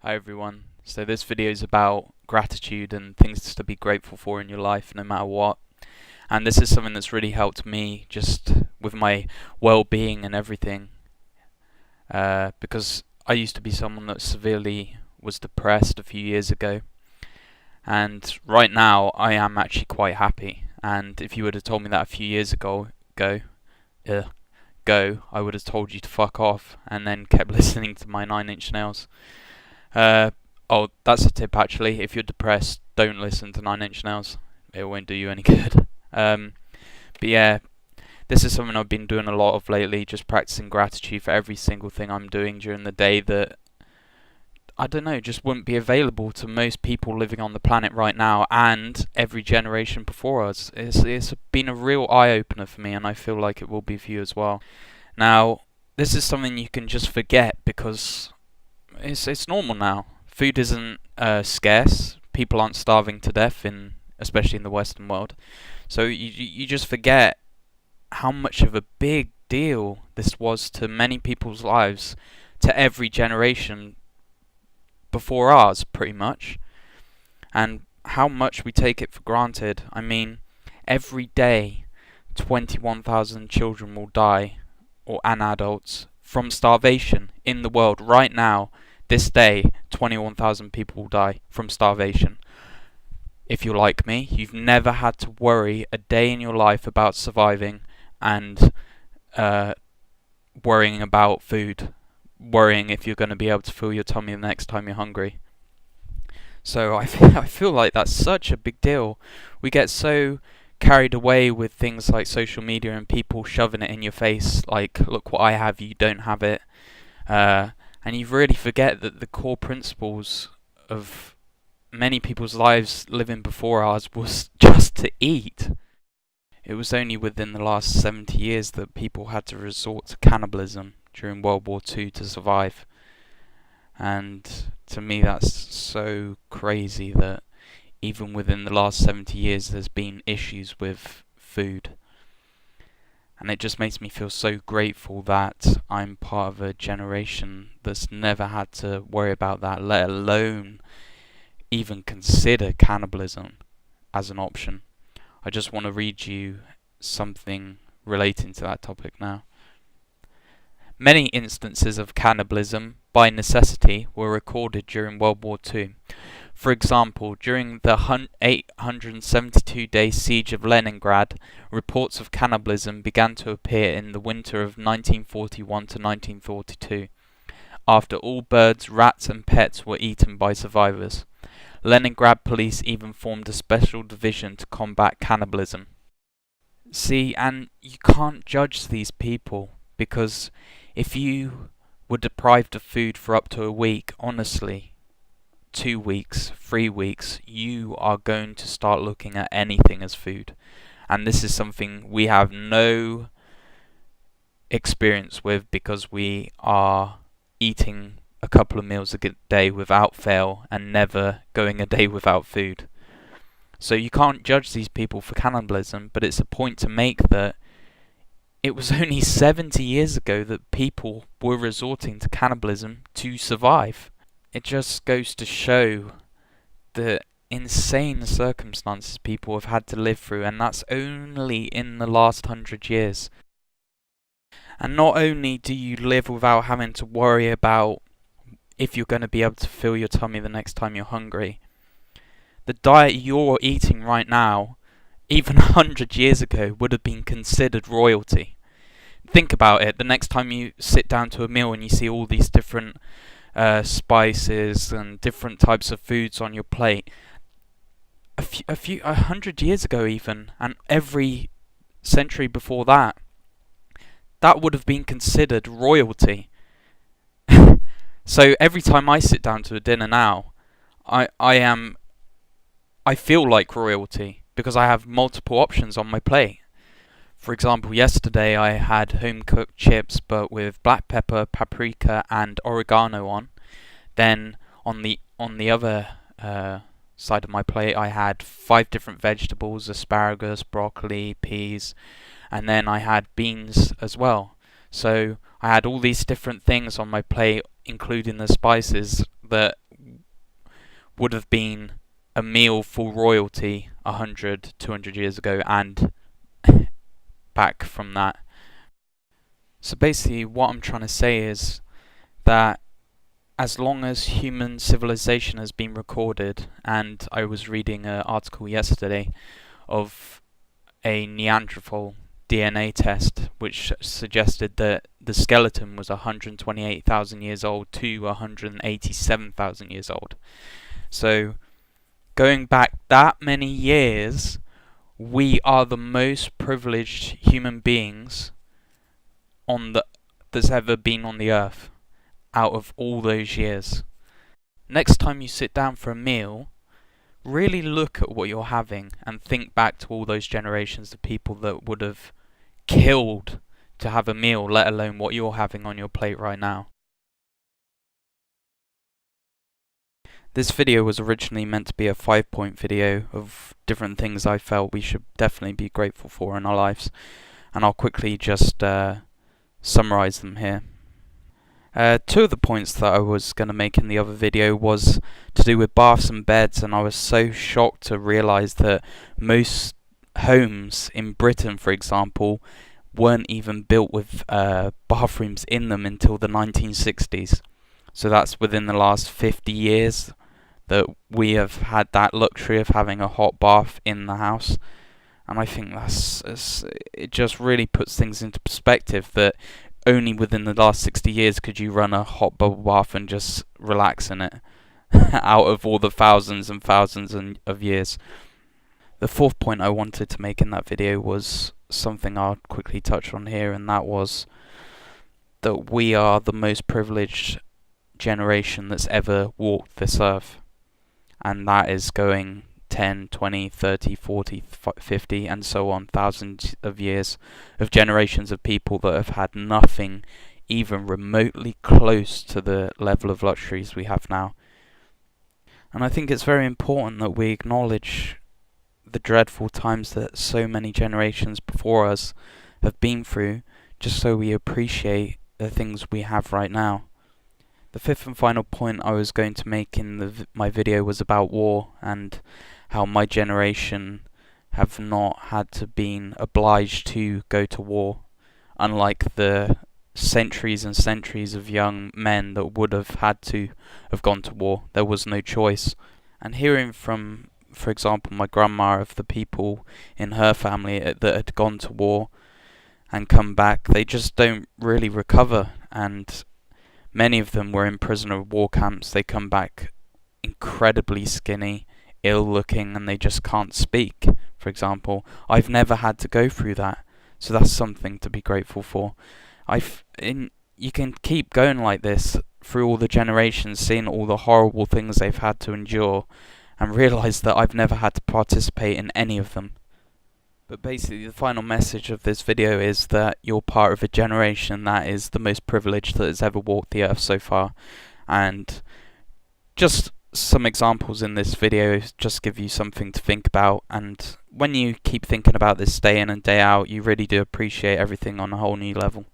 Hi everyone. So this video is about gratitude and things to be grateful for in your life no matter what. And this is something that's really helped me just with my well-being and everything. Because I used to be someone that severely was depressed a few years ago. And right now I am actually quite happy. And if you would have told me that a few years ago, I would have told you to fuck off and then kept listening to my 9 Inch Nails. Oh, that's a tip actually. If you're depressed, don't listen to 9 Inch Nails. It won't do you any good. But yeah, this is something I've been doing a lot of lately, just practicing gratitude for every single thing I'm doing during the day that, I don't know, just wouldn't be available to most people living on the planet right now and every generation before us. It's been a real eye-opener for me, and I feel like it will be for you as well. Now, this is something you can just forget because it's normal now. Food isn't scarce. People aren't starving to death especially in the Western world. So you just forget how much of a big deal this was to many people's lives, to every generation before ours, pretty much, and how much we take it for granted. I mean, every day, 21,000 children will die, and adults, from starvation in the world right now. This day, 21,000 people will die from starvation. If you're like me, you've never had to worry a day in your life about surviving and worrying about food, worrying if you're going to be able to fill your tummy the next time you're hungry. So I feel like that's such a big deal. We get so carried away with things like social media and people shoving it in your face, like, look what I have, you don't have it. And you really forget that the core principles of many people's lives living before ours was just to eat. It was only within the last 70 years that people had to resort to cannibalism during World War II to survive. And to me that's so crazy that even within the last 70 years there's been issues with food. And it just makes me feel so grateful that I'm part of a generation that's never had to worry about that, let alone even consider cannibalism as an option. I just want to read you something relating to that topic now. Many instances of cannibalism by necessity were recorded during World War II. For example, during the 872-day siege of Leningrad, reports of cannibalism began to appear in the winter of 1941 to 1942, after all birds, rats and pets were eaten by survivors. Leningrad police even formed a special division to combat cannibalism. See, and you can't judge these people, because if you were deprived of food for up to a week, honestly, 2 weeks, 3 weeks, you are going to start looking at anything as food. And this is something we have no experience with because we are eating a couple of meals a day without fail and never going a day without food. So you can't judge these people for cannibalism, but it's a point to make that it was only 70 years ago that people were resorting to cannibalism to survive. It just goes to show the insane circumstances people have had to live through, and that's only in the last 100 years. And not only do you live without having to worry about if you're going to be able to fill your tummy the next time you're hungry, the diet you're eating right now, even 100 years ago, would have been considered royalty. Think about it, the next time you sit down to a meal and you see all these different spices and different types of foods on your plate, a 100 years ago even, and every century before that, that would have been considered royalty. So every time I sit down to a dinner now, I feel like royalty because I have multiple options on my plate. For example, yesterday I had home-cooked chips but with black pepper, paprika and oregano on. Then on the other side of my plate I had 5 different vegetables: asparagus, broccoli, peas, and then I had beans as well. So I had all these different things on my plate, including the spices, that would have been a meal for royalty 100, 200 years ago and back from that. So basically what I'm trying to say is that as long as human civilization has been recorded, and I was reading an article yesterday of a Neanderthal DNA test which suggested that the skeleton was 128,000 years old to 187,000 years old. So going back that many years, we are the most privileged human beings that's ever been on the earth out of all those years. Next time you sit down for a meal, really look at what you're having and think back to all those generations of people that would have killed to have a meal, let alone what you're having on your plate right now. This video was originally meant to be a 5-point video of different things I felt we should definitely be grateful for in our lives, and I'll quickly just summarize them here. Two of the points that I was going to make in the other video was to do with baths and beds, and I was so shocked to realise that most homes in Britain, for example, weren't even built with bathrooms in them until the 1960s. So that's within the last 50 years that we have had that luxury of having a hot bath in the house. And I think it just really puts things into perspective that only within the last 60 years could you run a hot bubble bath and just relax in it out of all the thousands and thousands of years. The fourth point I wanted to make in that video was something I'll quickly touch on here, and that was that we are the most privileged generation that's ever walked this earth. And that is going 10, 20, 30, 40, 50 and so on, thousands of years of generations of people that have had nothing even remotely close to the level of luxuries we have now. And I think it's very important that we acknowledge the dreadful times that so many generations before us have been through, just so we appreciate the things we have right now. The fifth and final point I was going to make in my video was about war, and how my generation have not had to been obliged to go to war, unlike the centuries and centuries of young men that would have had to have gone to war. There was no choice. And hearing from, for example, my grandma, of the people in her family that had gone to war and come back, they just don't really recover, and many of them were in prisoner of war camps. They come back incredibly skinny, ill looking, and they just can't speak, for example. I've never had to go through that, so that's something to be grateful for. You can keep going like this through all the generations, seeing all the horrible things they've had to endure, and realise that I've never had to participate in any of them. But basically the final message of this video is that you're part of a generation that is the most privileged that has ever walked the earth so far. And just some examples in this video just give you something to think about, and when you keep thinking about this day in and day out, you really do appreciate everything on a whole new level.